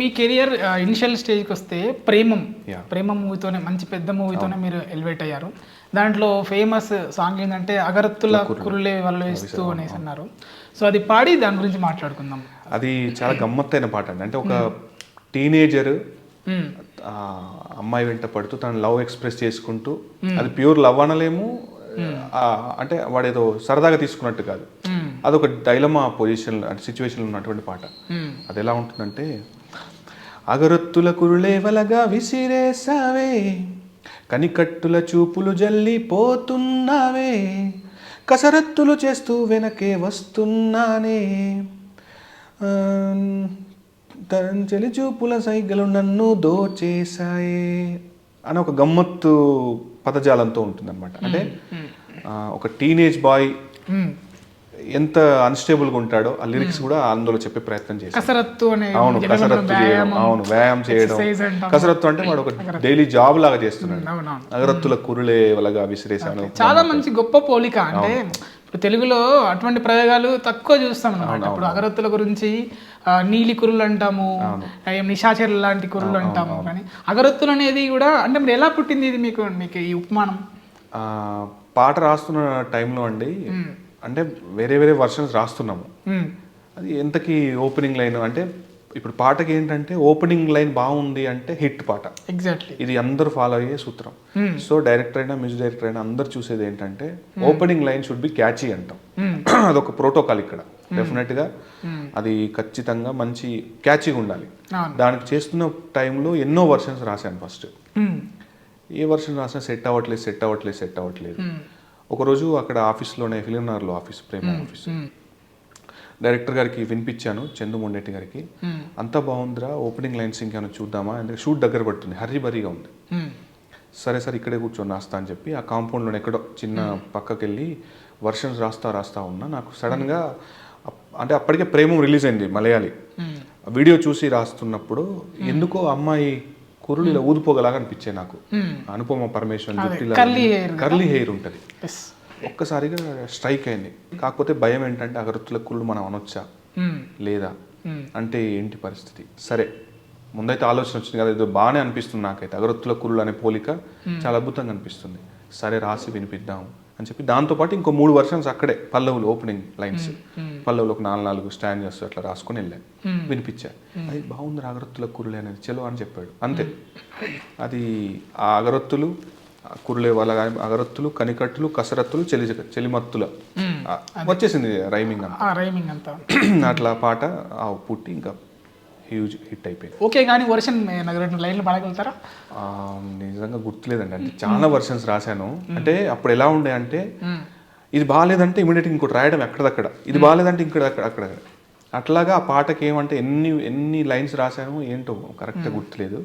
మీ career initial స్టేజ్కి వస్తే Premam Yeah. Premam మూవీతోనే మంచి పెద్ద మూవీతోనే మీరు ఎలివేట్ అయ్యారు. దాంట్లో ఫేమస్ సాంగ్ ఏంటంటే అగరత్తుల కురులే వాళ్ళు వేస్తూ అనేసి అన్నారు. సో అది పాడి దాని గురించి మాట్లాడుకుందాం. అది చాలా గమ్మత్తైన పాట అండి. అంటే ఒక టీనేజర్ అమ్మాయి వెంట పడుతూ తన లవ్ ఎక్స్ప్రెస్ చేసుకుంటూ, అది ప్యూర్ లవ్ అనలేము, అంటే వాడు ఏదో సరదాగా తీసుకున్నట్టు కాదు, అదొక డైలమా పొజిషన్ అంటే సిచ్యువేషన్లో ఉన్నటువంటి పాట. అది ఎలా ఉంటుందంటే, అగరొత్తుల కురులే వలగా విసిరేసావే, కనికట్టుల చూపులు జల్లి పోతున్నావే, కసరత్తులు చేస్తూ వెనకే వస్తున్నానే, చెలి చూపుల సైగలు నన్ను దోచేశాయే అని ఒక గమ్మత్తు పదజాలంతో ఉంటుందన్నమాట. అంటే ఒక టీనేజ్ బాయ్ ఎంత అన్స్టేబుల్గా ఉంటాడో ఆ లిరిక్స్ కూడా అందులో చెప్పే ప్రయత్నం చేశారు. కసరత్తు అనే అవును, కసరత్తు చేయడం, అవును వ్యాయామం చేయడం. కసరత్తు అంటే వాడు ఒక డైలీ జాబ్ లాగా చేస్తున్నాడు. అగరత్తుల కురులే వలగా విసిరేసాను. చాలా మంచి గొప్ప పోలిక. అంటే ఇప్పుడు తెలుగులో అటువంటి ప్రయోగాలు తక్కువ చూస్తాం అన్నమాట. ఇప్పుడు అగరత్తుల గురించి నీలి కురులు అంటాము, నిశాచరులు లాంటి కురులు అంటాము, కానీ అగరత్తులు అనేది కూడా అంటే మీరు ఎలా పుట్టింది ఇది మీకు ఈ ఉపమానం? పాట రాస్తున్న టైంలో అండి, అంటే వేరే వేరే వర్షన్స్ రాస్తున్నాము. అది ఎంతకి ఓపెనింగ్ లైన్ అంటే, ఇప్పుడు పాటకి ఏంటంటే ఓపెనింగ్ లైన్ బాగుంది అంటే హిట్ పాట. ఎగ్జాక్ట్లీ ఇది అందరూ ఫాలో అయ్యే సూత్రం. సో డైరెక్టర్ అయినా మ్యూజిక్ డైరెక్టర్ అయినా అందరు చూసేది ఏంటంటే opening line should be catchy అంటాం. అదొక ప్రోటోకాల్ ఇక్కడ. డెఫినెట్ గా అది ఖచ్చితంగా మంచి క్యాచీగా ఉండాలి. దానికి చేస్తున్న టైంలో ఎన్నో వర్షన్స్ రాశాను. ఫస్ట్ ఏ వర్షన్ రాసినా సెట్ అవ్వట్లేదు. ఒకరోజు అక్కడ ఆఫీస్లోనే ఫిలింనగర్లో ఆఫీస్, ప్రేమ ఆఫీస్, డైరెక్టర్ గారికి వినిపించాను, చందు మొండెట్టి గారికి. అంతా బాగుందిరా, ఓపెనింగ్ లైన్స్ ఇంకేమైనా చూద్దామా, ఎందుకంటే షూట్ దగ్గర పడుతుంది, హరీబరీగా ఉంది. సరే ఇక్కడే కూర్చొని రాస్తా అని చెప్పి ఆ కాంపౌండ్లో ఎక్కడో చిన్న పక్కకి వెళ్ళి వర్షన్స్ రాస్తా ఉన్నా. నాకు సడన్గా అంటే అప్పటికే ప్రేమం రిలీజ్ అయింది మలయాళీ. వీడియో చూసి రాస్తున్నప్పుడు ఎందుకో అమ్మాయి కురులు ఇలా ఊదిపోగలాగా అనిపించాయి నాకు. అనుపమ పరమేశ్వరన్ జుట్టిలా కర్లీ హెయిర్ ఉంటుంది. ఒక్కసారిగా స్ట్రైక్ అయింది. కాకపోతే భయం ఏంటంటే అగరత్తుల కుళ్ళు మనం అనొచ్చా లేదా అంటే ఏంటి పరిస్థితి. సరే ముందైతే ఆలోచన వచ్చింది కదా, ఇది బాగానే అనిపిస్తుంది నాకైతే, అగరత్తుల కుళ్ళు అనే పోలిక చాలా అద్భుతంగా అనిపిస్తుంది. సరే రాసి వినిపిద్దాం అని చెప్పి దాంతోపాటు ఇంకో 3 వర్షన్స్ అక్కడే పల్లవులు, ఓపెనింగ్ లైన్స్ పల్లవులు ఒక 4 స్టాండ్స్ అట్లా రాసుకొని వెళ్ళాను, వినిపించా. అది బాగుంది అగరత్తుల కురులే అనేది, చలో అని చెప్పాడు, అంతే. అది ఆ అగరత్తులు కురులే వాళ్ళ అగరత్తులు, కనికట్టులు, కసరత్తులు, చెలిమత్తుల వచ్చేసింది రైమింగ్ అంతా. అట్లా పాట పుట్టి ఇంకా హ్యూజ్ హిట్ అయిపోయింది. ఓకే, కానీ వర్షన్ లైన్లు పాడగలుగుతారా? నిజంగా గుర్తులేదండి. అంటే చాలా వర్షన్స్ రాశాను. అంటే అప్పుడు ఎలా ఉండే అంటే, ఇది బాగాలేదంటే ఇమీడియట్గా ఇంకోటి రాయడం ఎక్కడదక్కడ, ఇది బాగాలేదంటే ఇంకోటి అక్కడ అట్లాగా ఆ పాటకి ఏమంటే ఎన్ని లైన్స్ రాశాను ఏంటో కరెక్ట్గా గుర్తులేదు.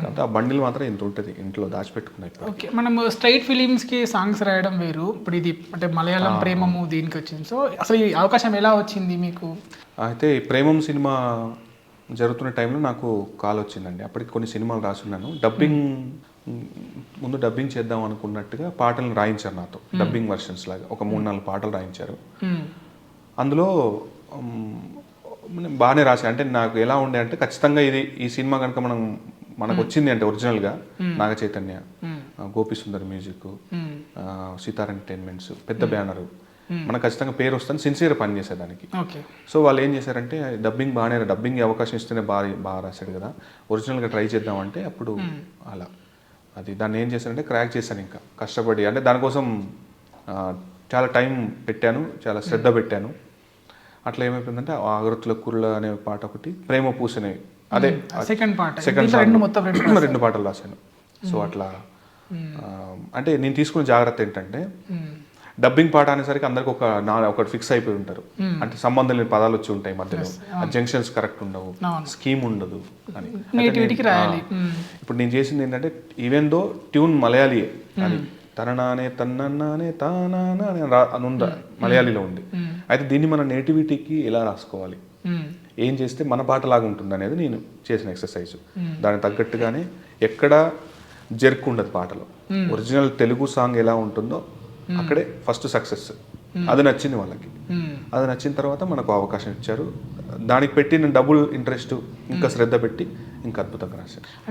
కాబట్టి ఆ బండిల్ మాత్రం ఇంత ఉంటుంది ఇంట్లో దాచిపెట్టుకున్నాయి. ఓకే, మనం స్ట్రైట్ ఫిలిమ్స్కి సాంగ్స్ రాయడం వేరు, ఇప్పుడు ఇది అంటే మలయాళం ప్రేమము దీనికి వచ్చింది. సో అసలు ఈ అవకాశం ఎలా వచ్చింది మీకు? అయితే ఈ ప్రేమం సినిమా జరుగుతున్న టైంలో నాకు కాల్ వచ్చిందండి. అప్పటికి కొన్ని సినిమాలు రాసున్నాను. ముందు డబ్బింగ్ చేద్దాం అనుకున్నట్టుగా పాటలను రాయించారు నాతో, డబ్బింగ్ వర్షన్స్ లాగా ఒక 3-4 పాటలు రాయించారు. అందులో బాగానే రాశాను. అంటే నాకు ఎలా ఉండే అంటే, ఖచ్చితంగా ఈ సినిమా కనుక మనకు వచ్చింది అంటే ఒరిజినల్గా నాగ చైతన్య, గోపి సుందర్ మ్యూజిక్, సితార్ ఎంటర్టైన్మెంట్స్, పెద్ద బ్యానరు, మనకు ఖచ్చితంగా పేరు వస్తుంది, సిన్సియర్గా పనిచేసేదానికి. సో వాళ్ళు ఏం చేశారంటే, డబ్బింగ్ అవకాశం ఇస్తేనే బాగా రాశాడు కదా, ఒరిజినల్గా ట్రై చేద్దామంటే అప్పుడు అలా దాన్ని ఏం చేశానంటే క్రాక్ చేశాను. ఇంకా కష్టపడి అంటే దానికోసం చాలా టైం పెట్టాను, చాలా శ్రద్ధ పెట్టాను. అట్లా ఏమైపోయిందంటే అగరత్తుల కురుల అనే పాట ఒకటి, ప్రేమ పూసినవి, అదే సెకండ్ 2 పాటలు రాశాను. సో అట్లా అంటే నేను తీసుకున్న జాగ్రత్త ఏంటంటే, డబ్బింగ్ పాట అనేసరికి అందరికి ఒకటి ఫిక్స్ అయిపోయి ఉంటారు. అంటే సంబంధం లేని పదాలు వచ్చి ఉంటాయి మధ్యలో, జంక్షన్స్ కరెక్ట్ ఉండవు, స్కీమ్ ఉండదు అని. ఇప్పుడు నేను చేసింది ఏంటంటే, ఈవెన్ దో ట్యూన్ మలయాళీయే, అది తననానే తన్నన్నానే తానానే అని ఉందా మలయాళీలో ఉంది. అయితే దీన్ని మన నేటివిటీకి ఎలా రాసుకోవాలి, ఏం చేస్తే మన పాటలాగా ఉంటుంది అనేది నేను చేసిన ఎక్సర్సైజ్. దానికి తగ్గట్టుగానే ఎక్కడ జర్క్ ఉండదు పాటలో. ఒరిజినల్ తెలుగు సాంగ్ ఎలా ఉంటుందో అక్కడే ఫస్ట్ సక్సెస్. అది నచ్చింది వాళ్ళకి. అది నచ్చిన తర్వాత మనకు అవకాశం ఇచ్చారు. దానికి పెట్టిన డబుల్ ఇంట్రెస్ట్ ఇంకా శ్రద్ధ పెట్టి ఇంకా అద్భుతంగా రాశారు.